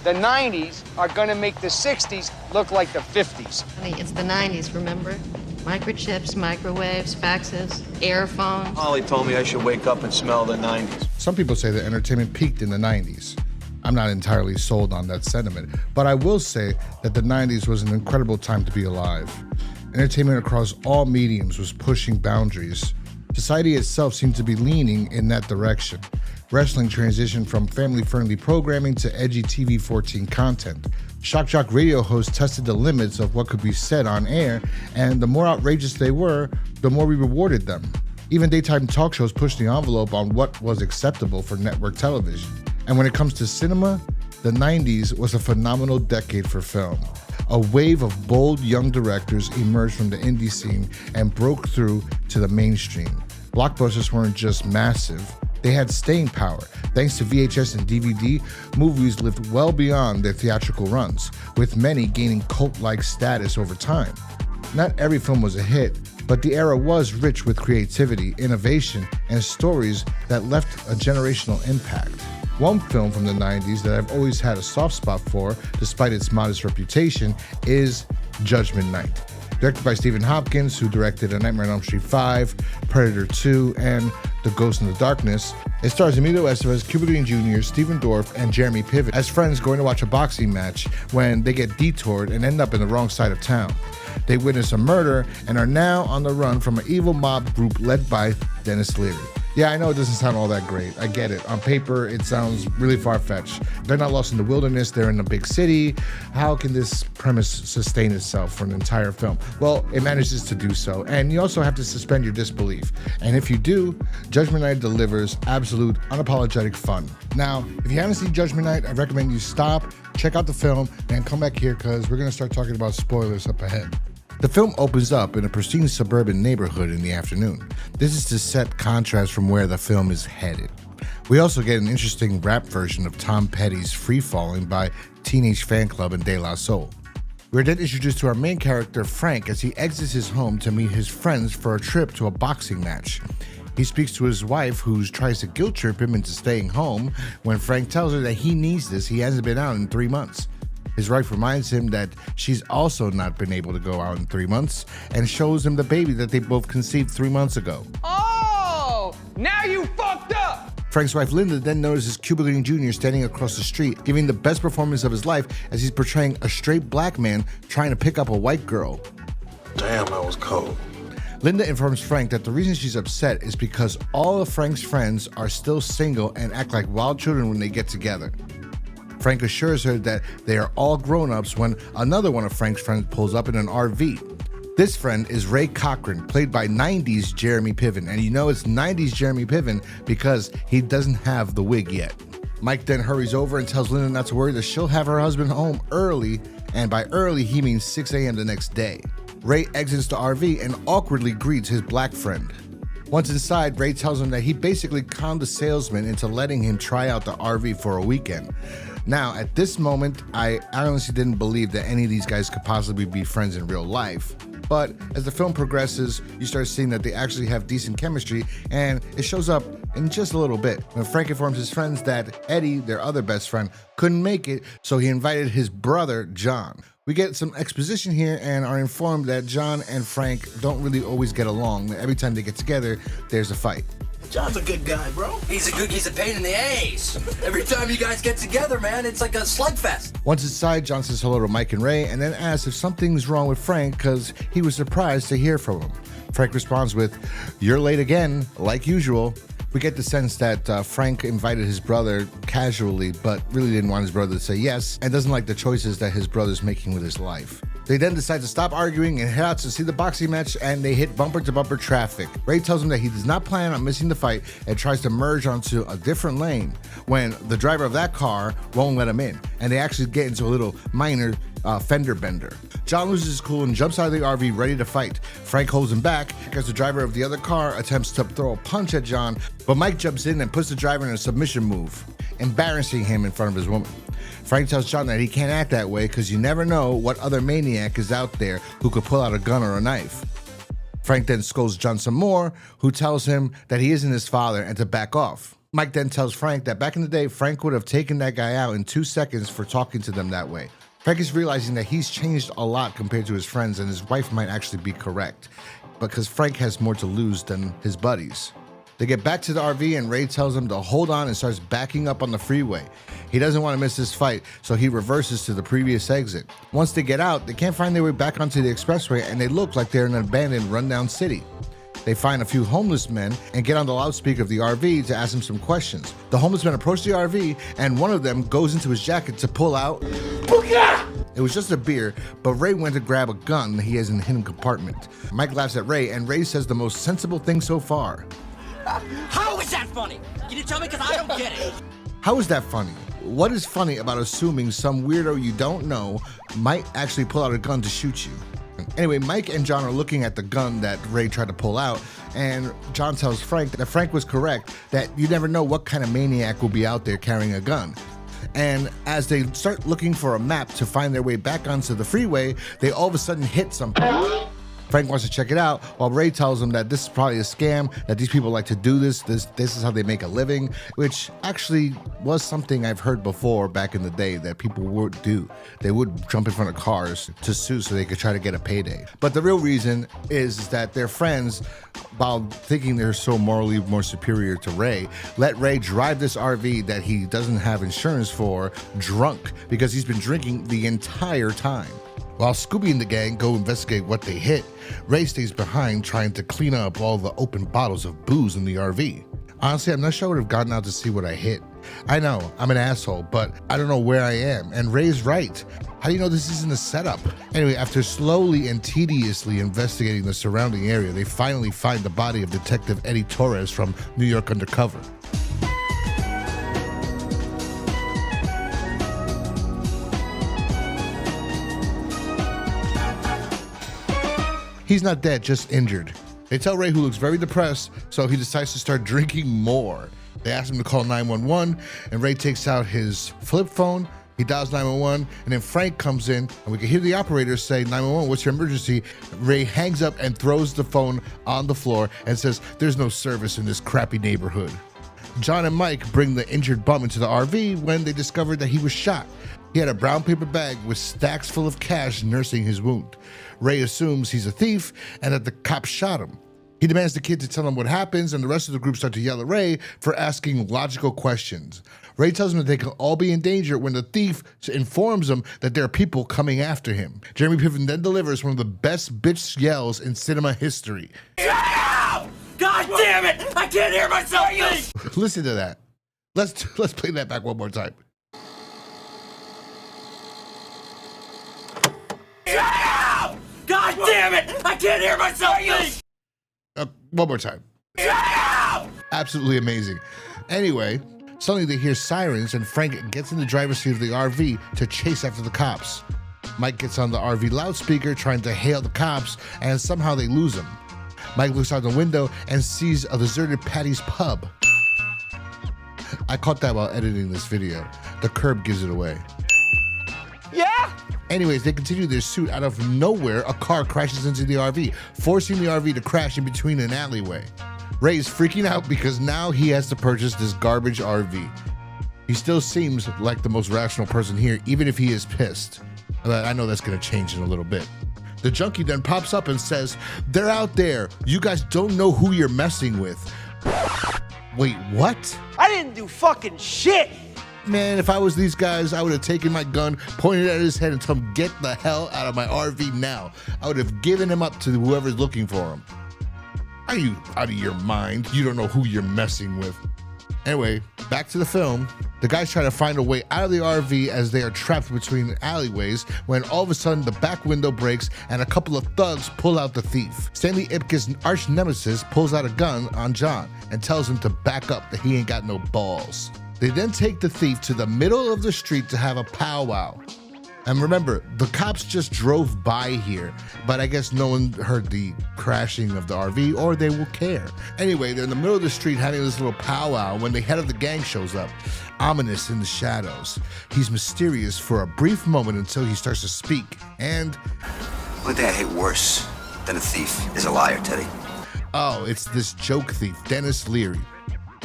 the 90s are gonna make the 60s look like the 50s. Honey, it's the 90s, remember? Microchips, microwaves, faxes, airphones. Holly told me I should wake up and smell the 90s. Some people say that entertainment peaked in the 90s. I'm not entirely sold on that sentiment, but I will say that the 90s was an incredible time to be alive. Entertainment across all mediums was pushing boundaries. Society itself seemed to be leaning in that direction. Wrestling transitioned from family-friendly programming to edgy TV-14 content. Shock Jock radio hosts tested the limits of what could be said on air, and the more outrageous they were, the more we rewarded them. Even daytime talk shows pushed the envelope on what was acceptable for network television. And when it comes to cinema, the 90s was a phenomenal decade for film. A wave of bold young directors emerged from the indie scene and broke through to the mainstream. Blockbusters weren't just massive, they had staying power. Thanks to VHS and DVD, movies lived well beyond their theatrical runs, with many gaining cult-like status over time. Not every film was a hit, but the era was rich with creativity, innovation, and stories that left a generational impact. One film from the 90s that I've always had a soft spot for, despite its modest reputation, is Judgment Night. Directed by Stephen Hopkins, who directed A Nightmare on Elm Street 5, Predator 2, and The Ghost in the Darkness, it stars Emilio Estevez, Cuba Gooding Jr., Stephen Dorff, and Jeremy Piven as friends going to watch a boxing match when they get detoured and end up in the wrong side of town. They witness a murder and are now on the run from an evil mob group led by Dennis Leary. Yeah, I know it doesn't sound all that great. I get it. On paper, it sounds really far-fetched. They're not lost in the wilderness. They're in a big city. How can this premise sustain itself for an entire film? Well, it manages to do so. And you also have to suspend your disbelief. And if you do, Judgment Night delivers absolute, unapologetic fun. Now, if you haven't seen Judgment Night, I recommend you stop, check out the film, and come back here because we're going to start talking about spoilers up ahead. The film opens up in a pristine suburban neighborhood in the afternoon. This is to set contrast from where the film is headed. We also get an interesting rap version of Tom Petty's Free Falling by Teenage Fan Club and De La Soul. We're then introduced to our main character, Frank, as he exits his home to meet his friends for a trip to a boxing match. He speaks to his wife, who tries to guilt trip him into staying home when Frank tells her that he needs this. He hasn't been out in 3 months. His wife reminds him that she's also not been able to go out in 3 months and shows him the baby that they both conceived 3 months ago. Oh, now you fucked up! Frank's wife Linda then notices Cuba Gooding Jr. standing across the street, giving the best performance of his life as he's portraying a straight black man trying to pick up a white girl. Damn, that was cold. Linda informs Frank that the reason she's upset is because all of Frank's friends are still single and act like wild children when they get together. Frank assures her that they are all grown-ups when another one of Frank's friends pulls up in an RV. This friend is Ray Cochran, played by 90s Jeremy Piven. And you know it's 90s Jeremy Piven because he doesn't have the wig yet. Mike then hurries over and tells Linda not to worry, that she'll have her husband home early, and by early he means 6 a.m. the next day. Ray exits the RV and awkwardly greets his black friend. Once inside, Ray tells him that he basically conned the salesman into letting him try out the RV for a weekend. Now, at this moment, I honestly didn't believe that any of these guys could possibly be friends in real life. But as the film progresses, you start seeing that they actually have decent chemistry, and it shows up in just a little bit. When Frank informs his friends that Eddie, their other best friend, couldn't make it, so he invited his brother, John. We get some exposition here and are informed that John and Frank don't really always get along. Every time they get together, there's a fight. John's a good guy, bro. He's a pain in the ass. Every time you guys get together, man, it's like a slugfest. Once inside, John says hello to Mike and Ray and then asks if something's wrong with Frank because he was surprised to hear from him. Frank responds with, "You're late again, like usual." We get the sense that Frank invited his brother casually, but really didn't want his brother to say yes and doesn't like the choices that his brother's making with his life. They then decide to stop arguing and head out to see the boxing match, and they hit bumper-to-bumper traffic. Ray tells him that he does not plan on missing the fight and tries to merge onto a different lane when the driver of that car won't let him in, and they actually get into a little minor fender bender. John loses his cool and jumps out of the RV ready to fight. Frank holds him back as the driver of the other car attempts to throw a punch at John, but Mike jumps in and puts the driver in a submission move, embarrassing him in front of his woman. Frank tells John that he can't act that way because you never know what other maniac is out there who could pull out a gun or a knife. Frank then scolds John some more, who tells him that he isn't his father and to back off. Mike then tells Frank that back in the day, Frank would have taken that guy out in 2 seconds for talking to them that way. Frank is realizing that he's changed a lot compared to his friends, and his wife might actually be correct, because Frank has more to lose than his buddies. They get back to the RV and Ray tells him to hold on and starts backing up on the freeway. He doesn't want to miss this fight, so he reverses to the previous exit. Once they get out, they can't find their way back onto the expressway, and they look like they're in an abandoned, rundown city. They find a few homeless men and get on the loudspeaker of the RV to ask them some questions. The homeless men approach the RV, and one of them goes into his jacket to pull out. It was just a beer, but Ray went to grab a gun he has in the hidden compartment. Mike laughs at Ray, and Ray says the most sensible thing so far. How is that funny? Can you tell me, because I don't get it? How is that funny? What is funny about assuming some weirdo you don't know might actually pull out a gun to shoot you? Anyway, Mike and John are looking at the gun that Ray tried to pull out, and John tells Frank that Frank was correct, that you never know what kind of maniac will be out there carrying a gun. And as they start looking for a map to find their way back onto the freeway, they all of a sudden hit something. Frank wants to check it out, while Ray tells him that this is probably a scam, that these people like to do this is how they make a living, which actually was something I've heard before back in the day that people would do. They would jump in front of cars to sue so they could try to get a payday. But the real reason is that their friends, while thinking they're so morally more superior to Ray, let Ray drive this RV that he doesn't have insurance for drunk because he's been drinking the entire time. While Scooby and the gang go investigate what they hit, Ray stays behind trying to clean up all the open bottles of booze in the RV. Honestly, I'm not sure I would have gotten out to see what I hit. I know, I'm an asshole, but I don't know where I am, and Ray's right. How do you know this isn't a setup? Anyway, after slowly and tediously investigating the surrounding area, they finally find the body of Detective Eddie Torres from New York Undercover. He's not dead, just injured. They tell Ray, who looks very depressed, so he decides to start drinking more. They ask him to call 911, and Ray takes out his flip phone. He dials 911, and then Frank comes in, and we can hear the operator say, 911, what's your emergency? Ray hangs up and throws the phone on the floor and says, there's no service in this crappy neighborhood. John and Mike bring the injured bum into the RV when they discovered that he was shot. He had a brown paper bag with stacks full of cash nursing his wound. Ray assumes he's a thief and that the cops shot him. He demands the kid to tell him what happens, and the rest of the group start to yell at Ray for asking logical questions. Ray tells them that they can all be in danger when the thief informs them that there are people coming after him. Jeremy Piven then delivers one of the best bitch yells in cinema history. Shut up! God damn it! I can't hear myself think! Listen to that. Let's play that back one more time. Shut up! God damn it! I can't hear myself think! One more time. Shut up! Absolutely amazing. Anyway, suddenly they hear sirens, and Frank gets in the driver's seat of the RV to chase after the cops. Mike gets on the RV loudspeaker trying to hail the cops, and somehow they lose him. Mike looks out the window and sees a deserted Patty's Pub. I caught that while editing this video. The curb gives it away. Yeah? Anyways, they continue their pursuit. Out of nowhere, a car crashes into the RV, forcing the RV to crash in between an alleyway. Ray is freaking out because now he has to purchase this garbage RV. He still seems like the most rational person here, even if he is pissed. But I know that's gonna change in a little bit. The junkie then pops up and says, they're out there. You guys don't know who you're messing with. Wait, what? I didn't do fucking shit! Man, if I was these guys, I would have taken my gun, pointed at his head, and told him, get the hell out of my RV now. I would have given him up to whoever's looking for him. Are you out of your mind? You don't know who you're messing with. Anyway, back to the film. The guys try to find a way out of the RV as they are trapped between alleyways when all of a sudden the back window breaks and a couple of thugs pull out the thief. Stanley Ipkiss' arch nemesis pulls out a gun on John and tells him to back up, that he ain't got no balls. They then take the thief to the middle of the street to have a powwow. And remember, the cops just drove by here, but I guess no one heard the crashing of the RV, or they will care. Anyway, they're in the middle of the street having this little powwow when the head of the gang shows up, ominous in the shadows. He's mysterious for a brief moment until he starts to speak, and... The only thing I hate worse than a thief is a liar, Teddy. Oh, it's this joke thief, Dennis Leary.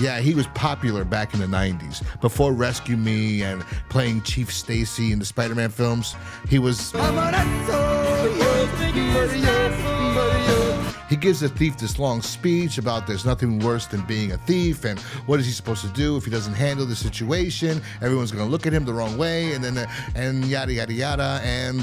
Yeah, he was popular back in the 90s. Before Rescue Me and playing Chief Stacy in the Spider-Man films, he was... He gives the thief this long speech about there's nothing worse than being a thief and what is he supposed to do if he doesn't handle the situation. Everyone's going to look at him the wrong way and then and yada, yada, yada, and...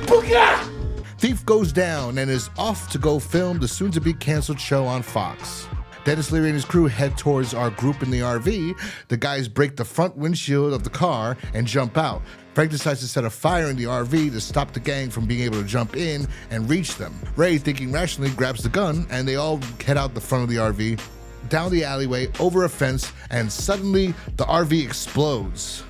Booyah! Thief goes down and is off to go film the soon-to-be canceled show on Fox. Dennis Leary and his crew head towards our group in the RV. The guys break the front windshield of the car and jump out. Frank decides to set a fire in the RV to stop the gang from being able to jump in and reach them. Ray, thinking rationally, grabs the gun and they all head out the front of the RV, down the alleyway, over a fence, and suddenly the RV explodes.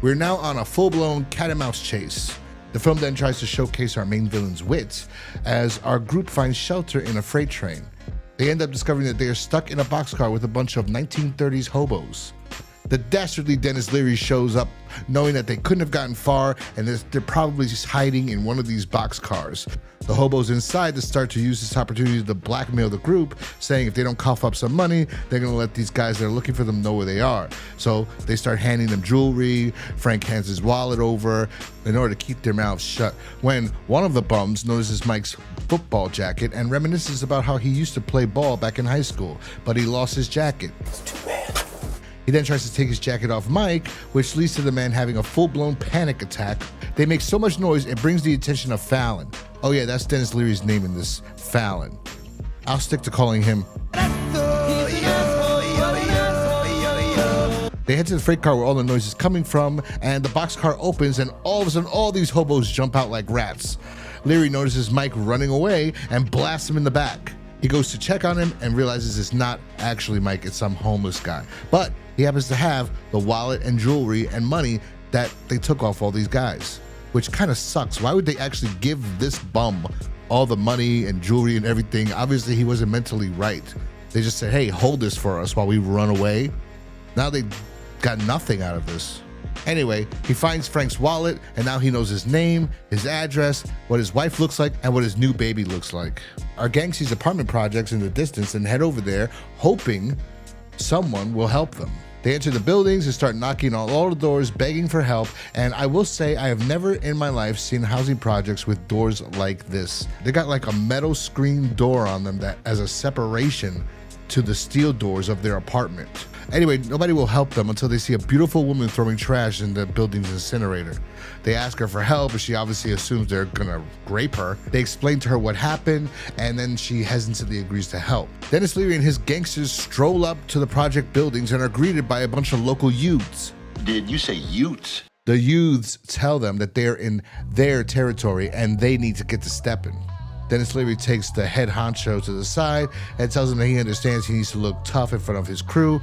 We're now on a full-blown cat and mouse chase. The film then tries to showcase our main villain's wits as our group finds shelter in a freight train. They end up discovering that they are stuck in a boxcar with a bunch of 1930s hobos. The dastardly Dennis Leary shows up knowing that they couldn't have gotten far and they're probably just hiding in one of these boxcars. The hobos inside start to use this opportunity to blackmail the group, saying if they don't cough up some money, they're going to let these guys that are looking for them know where they are. So they start handing them jewelry. Frank hands his wallet over in order to keep their mouths shut, when one of the bums notices Mike's football jacket and reminisces about how he used to play ball back in high school, but he lost his jacket. It's too bad. He then tries to take his jacket off Mike, which leads to the man having a full-blown panic attack. They make so much noise, it brings the attention of Fallon. Oh yeah, that's Dennis Leary's name in this, Fallon. I'll stick to calling him. They head to the freight car where all the noise is coming from, and the boxcar opens, and all of a sudden, all these hobos jump out like rats. Leary notices Mike running away and blasts him in the back. He goes to check on him and realizes it's not actually Mike, it's some homeless guy. But he happens to have the wallet and jewelry and money that they took off all these guys, which kind of sucks. Why would they actually give this bum all the money and jewelry and everything? Obviously, he wasn't mentally right. They just said, hey, hold this for us while we run away. Now they got nothing out of this. Anyway, he finds Frank's wallet, and now he knows his name, his address, what his wife looks like, and what his new baby looks like. Our gang sees apartment projects in the distance and head over there, hoping someone will help them. They enter the buildings and start knocking on all the doors, begging for help, and I will say I have never in my life seen housing projects with doors like this. They got like a metal screen door on them that as a separation to the steel doors of their apartment. Anyway, nobody will help them until they see a beautiful woman throwing trash in the building's incinerator. They ask her for help, but she obviously assumes they're gonna rape her. They explain to her what happened, and then she hesitantly agrees to help. Dennis Leary and his gangsters stroll up to the project buildings and are greeted by a bunch of local youths. Did you say youths? The youths tell them that they're in their territory and they need to get to stepping. Dennis Leary takes the head honcho to the side and tells him that he understands he needs to look tough in front of his crew,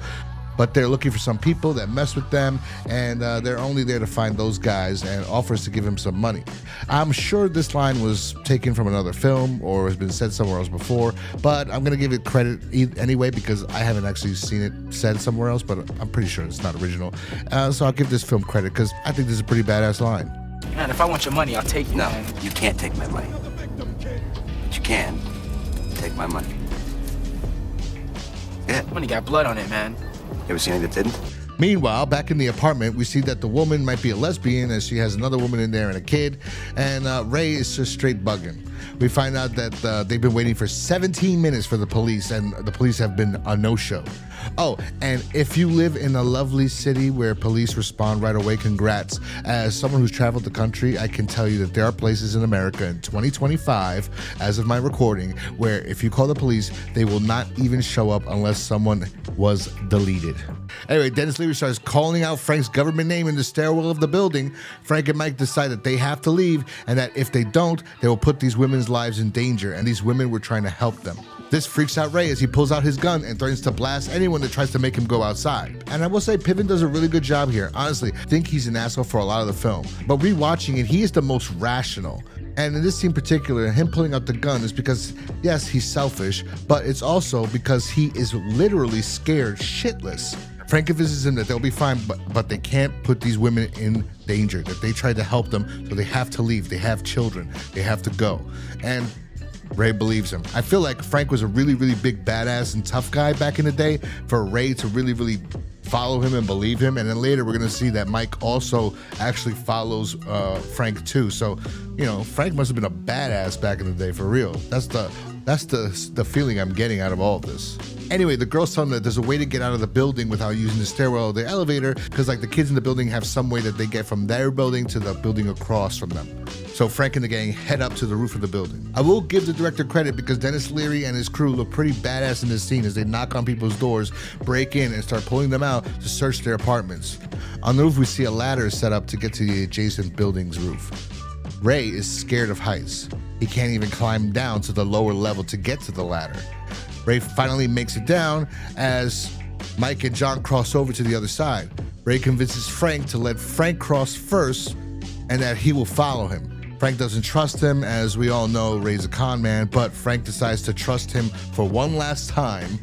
but they're looking for some people that mess with them, and they're only there to find those guys, and offers to give him some money. I'm sure this line was taken from another film or has been said somewhere else before, but I'm going to give it credit anyway because I haven't actually seen it said somewhere else, but I'm pretty sure it's not original. So I'll give this film credit because I think this is a pretty badass line. Man, if I want your money, I'll take it. No, man. you can't take my money. But you can take my money. Yeah. Money got blood on it, man. You ever seen any that didn't? Meanwhile, back in the apartment, we see that the woman might be a lesbian as she has another woman in there and a kid, and Ray is just straight bugging. We find out that they've been waiting for 17 minutes for the police, and the police have been a no-show. Oh, and if you live in a lovely city where police respond right away, congrats. As someone who's traveled the country, I can tell you that there are places in America in 2025, as of my recording, where if you call the police, they will not even show up unless someone was deleted. Anyway, Dennis Leary starts calling out Frank's government name in the stairwell of the building. Frank and Mike decide that they have to leave, and that if they don't, they will put these women's lives in danger, and these women were trying to help them. This freaks out Ray as he pulls out his gun and threatens to blast anyone that tries to make him go outside. And I will say Piven does a really good job here. Honestly, I think he's an asshole for a lot of the film. But rewatching it, he is the most rational. And in this scene in particular, him pulling out the gun is because, yes, he's selfish, but it's also because he is literally scared shitless. Frank convinces him that they'll be fine, but they can't put these women in danger, that they tried to help them, so they have to leave. They have children. They have to go. And Ray believes him. I feel like Frank was a really, really big badass and tough guy back in the day for Ray to really, really follow him and believe him. And then later we're going to see that Mike also actually follows Frank too. So, you know, Frank must have been a badass back in the day for real. That's the feeling I'm getting out of all of this. Anyway, the girls tell him that there's a way to get out of the building without using the stairwell or the elevator, because like the kids in the building have some way that they get from their building to the building across from them. So Frank and the gang head up to the roof of the building. I will give the director credit because Dennis Leary and his crew look pretty badass in this scene as they knock on people's doors, break in, and start pulling them out to search their apartments. On the roof, we see a ladder set up to get to the adjacent building's roof. Ray is scared of heights. He can't even climb down to the lower level to get to the ladder. Ray finally makes it down as Mike and John cross over to the other side. Ray convinces Frank to let Frank cross first and that he will follow him. Frank doesn't trust him, as we all know Ray's a con man, but Frank decides to trust him for one last time.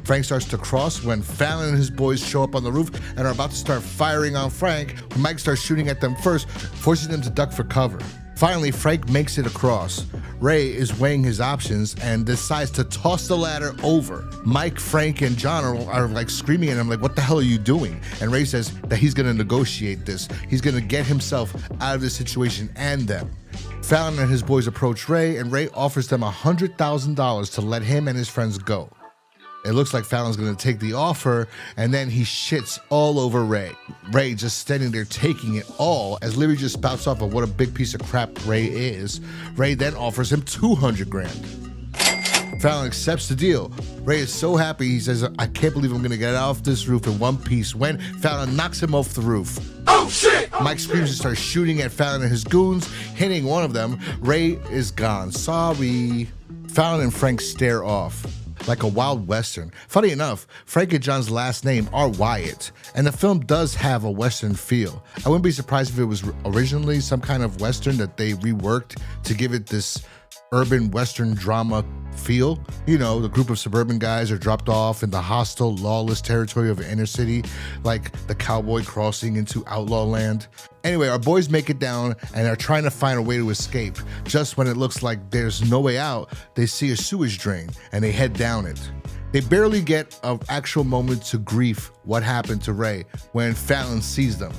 Frank starts to cross when Fallon and his boys show up on the roof and are about to start firing on Frank. Mike starts shooting at them first, forcing them to duck for cover. Finally, Frank makes it across. Ray is weighing his options and decides to toss the ladder over. Mike, Frank, and John are like screaming at him like, what the hell are you doing? And Ray says that he's gonna negotiate this. He's gonna get himself out of this situation and them. Fallon and his boys approach Ray, and Ray offers them $100,000 to let him and his friends go. It looks like Fallon's gonna take the offer, and then he shits all over Ray. Ray just standing there taking it all as Leary just spouts off of what a big piece of crap Ray is. Ray then offers him $200,000. Fallon accepts the deal. Ray is so happy, he says, I can't believe I'm gonna get off this roof in one piece, when Fallon knocks him off the roof. Oh shit! Mike screams and starts shooting at Fallon and his goons, hitting one of them. Ray is gone. Sorry. Fallon and Frank stare off. Like a wild western. Funny enough, Frank and John's last name are Wyatt, and the film does have a western feel. I wouldn't be surprised if it was originally some kind of western that they reworked to give it this urban western drama feel. You know, the group of suburban guys are dropped off in the hostile, lawless territory of an inner city, like the cowboy crossing into outlaw land. Anyway, our boys make it down and are trying to find a way to escape. Just when it looks like there's no way out, they see a sewage drain and they head down it. They barely get an actual moment to grief what happened to Ray when Fallon sees them.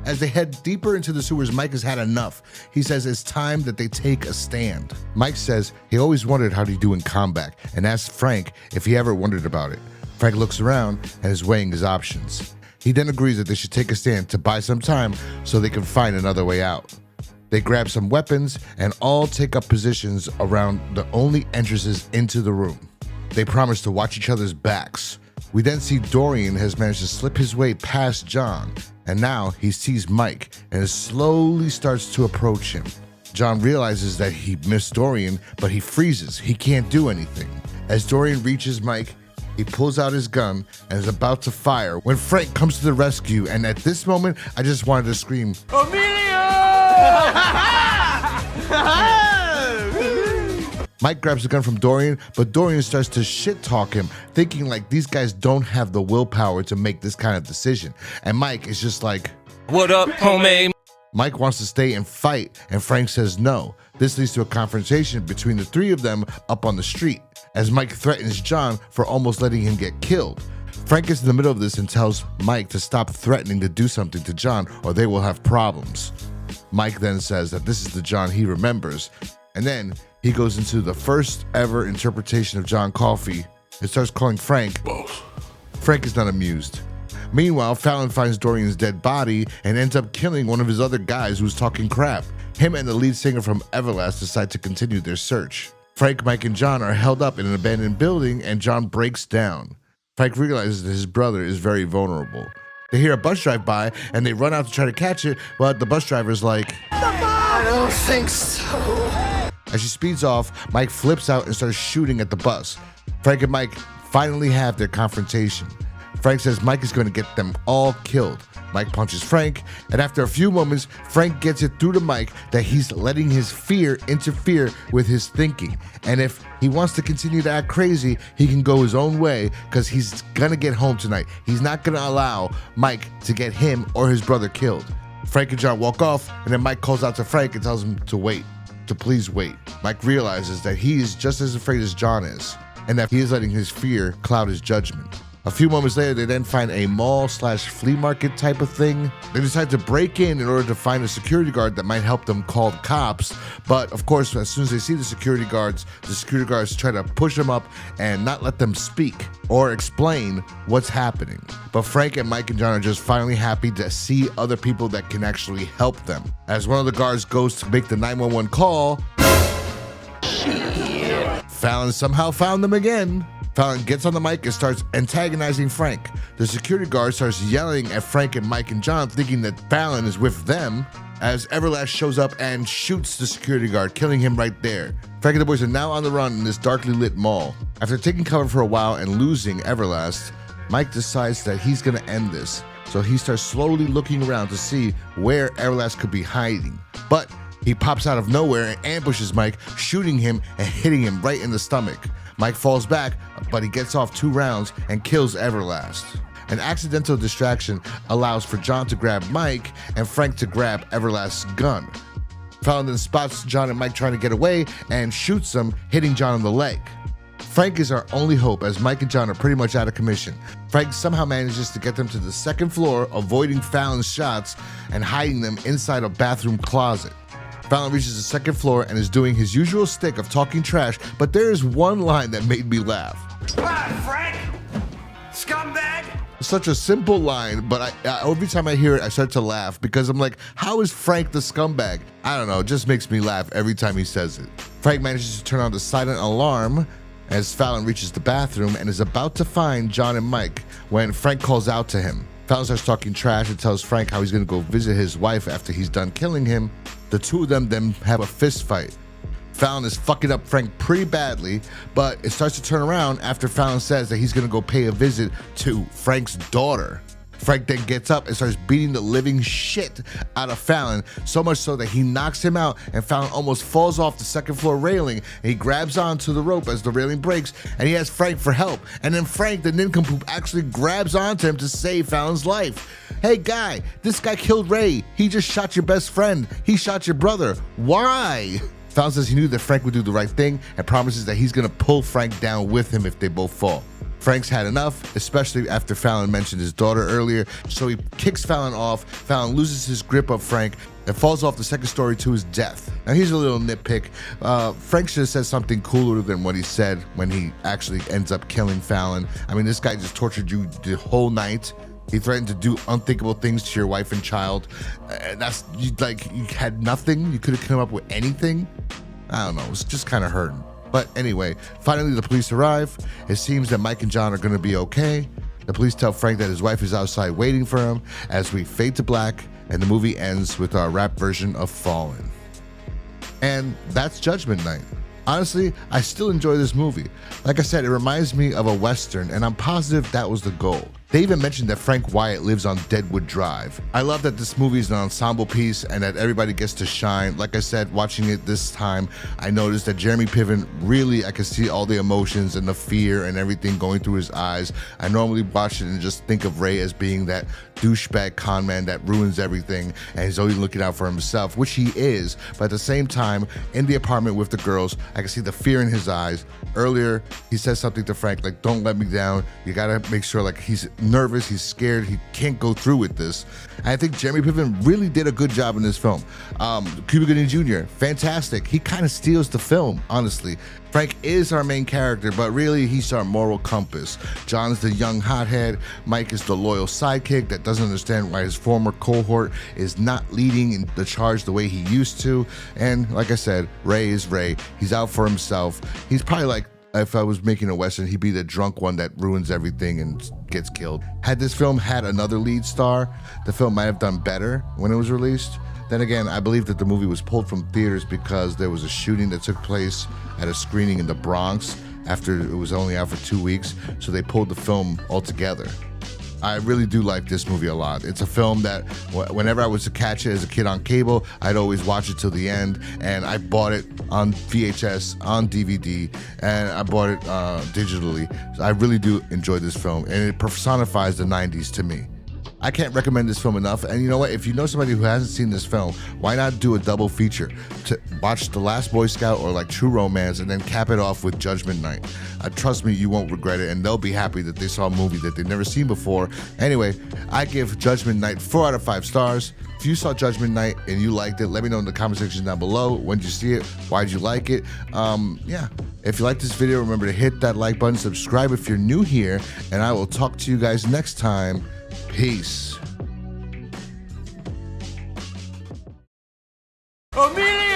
As they head deeper into the sewers, Mike has had enough. He says it's time that they take a stand. Mike says he always wondered how to do in combat and asks Frank if he ever wondered about it. Frank looks around and is weighing his options. He then agrees that they should take a stand to buy some time so they can find another way out. They grab some weapons and all take up positions around the only entrances into the room. They promise to watch each other's backs. We then see Dorian has managed to slip his way past John, and now he sees Mike and slowly starts to approach him. John realizes that he missed Dorian, but he freezes. He can't do anything. As Dorian reaches Mike, he pulls out his gun and is about to fire when Frank comes to the rescue, and at this moment, I just wanted to scream, Mike grabs the gun from Dorian, but Dorian starts to shit-talk him, thinking like these guys don't have the willpower to make this kind of decision. And Mike is just like, what up, homie? Mike wants to stay and fight, and Frank says no. This leads to a confrontation between the three of them up on the street, as Mike threatens John for almost letting him get killed. Frank gets in the middle of this and tells Mike to stop threatening to do something to John or they will have problems. Mike then says that this is the John he remembers, and then he goes into the first ever interpretation of John Coffey and starts calling Frank boss. Frank is not amused. Meanwhile, Fallon finds Dorian's dead body and ends up killing one of his other guys who's talking crap. Him and the lead singer from Everlast decide to continue their search. Frank, Mike, and John are held up in an abandoned building, and John breaks down. Frank realizes that his brother is very vulnerable. They hear a bus drive by, and they run out to try to catch it, but the bus driver's like, I don't think so. As she speeds off, Mike flips out and starts shooting at the bus. Frank and Mike finally have their confrontation. Frank says Mike is going to get them all killed. Mike punches Frank, and after a few moments, Frank gets it through to Mike that he's letting his fear interfere with his thinking. And if he wants to continue to act crazy, he can go his own way because he's going to get home tonight. He's not going to allow Mike to get him or his brother killed. Frank and John walk off, and then Mike calls out to Frank and tells him to wait. to please wait. Mike realizes that he is just as afraid as John is, and that he is letting his fear cloud his judgment. A few moments later, they then find a mall/flea market type of thing. They decide to break in order to find a security guard that might help them call the cops. But of course, as soon as they see the security guards try to push them up and not let them speak or explain what's happening. But Frank and Mike and John are just finally happy to see other people that can actually help them. As one of the guards goes to make the 911 call, Fallon somehow found them again. Fallon gets on the mic and starts antagonizing Frank. The security guard starts yelling at Frank and Mike and John, thinking that Fallon is with them, as Everlast shows up and shoots the security guard, killing him right there. Frank and the boys are now on the run in this darkly lit mall. After taking cover for a while and losing Everlast, Mike decides that he's gonna end this. So he starts slowly looking around to see where Everlast could be hiding. But he pops out of nowhere and ambushes Mike, shooting him and hitting him right in the stomach. Mike falls back, but he gets off 2 rounds and kills Everlast. An accidental distraction allows for John to grab Mike and Frank to grab Everlast's gun. Fallon then spots John and Mike trying to get away and shoots them, hitting John on the leg. Frank is our only hope, as Mike and John are pretty much out of commission. Frank somehow manages to get them to the 2nd floor, avoiding Fallon's shots and hiding them inside a bathroom closet. Fallon reaches the 2nd floor and is doing his usual stick of talking trash, but there is one line that made me laugh. Ah, Frank! Scumbag! Such a simple line, but every time I hear it, I start to laugh because I'm like, how is Frank the scumbag? I don't know, it just makes me laugh every time he says it. Frank manages to turn on the silent alarm as Fallon reaches the bathroom and is about to find John and Mike when Frank calls out to him. Fallon starts talking trash and tells Frank how he's gonna go visit his wife after he's done killing him. The two of them then have a fist fight. Fallon is fucking up Frank pretty badly, but it starts to turn around after Fallon says that he's gonna go pay a visit to Frank's daughter. Frank then gets up and starts beating the living shit out of Fallon, so much so that he knocks him out and Fallon almost falls off the 2nd floor railing, and he grabs onto the rope as the railing breaks, and he asks Frank for help. And then Frank, the nincompoop, actually grabs onto him to save Fallon's life. Hey guy, this guy killed Ray. He just shot your best friend. He shot your brother. Why? Fallon says he knew that Frank would do the right thing and promises that he's gonna pull Frank down with him if they both fall. Frank's had enough, especially after Fallon mentioned his daughter earlier, so he kicks Fallon off. Fallon loses his grip of Frank and falls off the 2nd story to his death. Now here's a little nitpick. Frank should have said something cooler than what he said when he actually ends up killing Fallon. I mean, this guy just tortured you the whole night. He threatened to do unthinkable things to your wife and child. You had nothing? You could have come up with anything? I don't know, it's just kind of hurting. But anyway, finally the police arrive. It seems that Mike and John are gonna be okay. The police tell Frank that his wife is outside waiting for him as we fade to black and the movie ends with our rap version of Fallen. And that's Judgment Night. Honestly, I still enjoy this movie. Like I said, it reminds me of a Western, and I'm positive that was the goal. They even mentioned that Frank Wyatt lives on Deadwood Drive. I love that this movie is an ensemble piece and that everybody gets to shine. Like I said, watching it this time, I noticed that Jeremy Piven really, I could see all the emotions and the fear and everything going through his eyes. I normally watch it and just think of Ray as being that douchebag con man that ruins everything and he's always looking out for himself, which he is. But at the same time, in the apartment with the girls, I can see the fear in his eyes. Earlier, he says something to Frank like, don't let me down. You gotta make sure like he's nervous, he's scared, he can't go through with this. And I think Jeremy Piven really did a good job in this film. Cuba Gooding Jr., fantastic. He kind of steals the film, honestly. Frank is our main character, but really he's our moral compass. John's the young hothead. Mike is the loyal sidekick that doesn't understand why his former cohort is not leading in the charge the way he used to. And like I said, Ray is Ray. He's out for himself. He's probably like, if I was making a Western, he'd be the drunk one that ruins everything and gets killed. Had this film had another lead star, the film might have done better when it was released. Then again, I believe that the movie was pulled from theaters because there was a shooting that took place at a screening in the Bronx after it was only out for 2 weeks, so they pulled the film altogether. I really do like this movie a lot. It's a film that whenever I was to catch it as a kid on cable, I'd always watch it till the end, and I bought it on VHS, on DVD, and I bought it digitally. So I really do enjoy this film, and it personifies the 90s to me. I can't recommend this film enough. And you know what? If you know somebody who hasn't seen this film, why not do a double feature to watch The Last Boy Scout or like True Romance and then cap it off with Judgment Night? Trust me, you won't regret it, and they'll be happy that they saw a movie that they've never seen before. Anyway, I give Judgment Night 4 out of 5 stars. If you saw Judgment Night and you liked it, let me know in the comment section down below. When did you see it? Why did you like it? Yeah. If you like this video, remember to hit that like button, subscribe if you're new here, and I will talk to you guys next time. Peace. Amelia!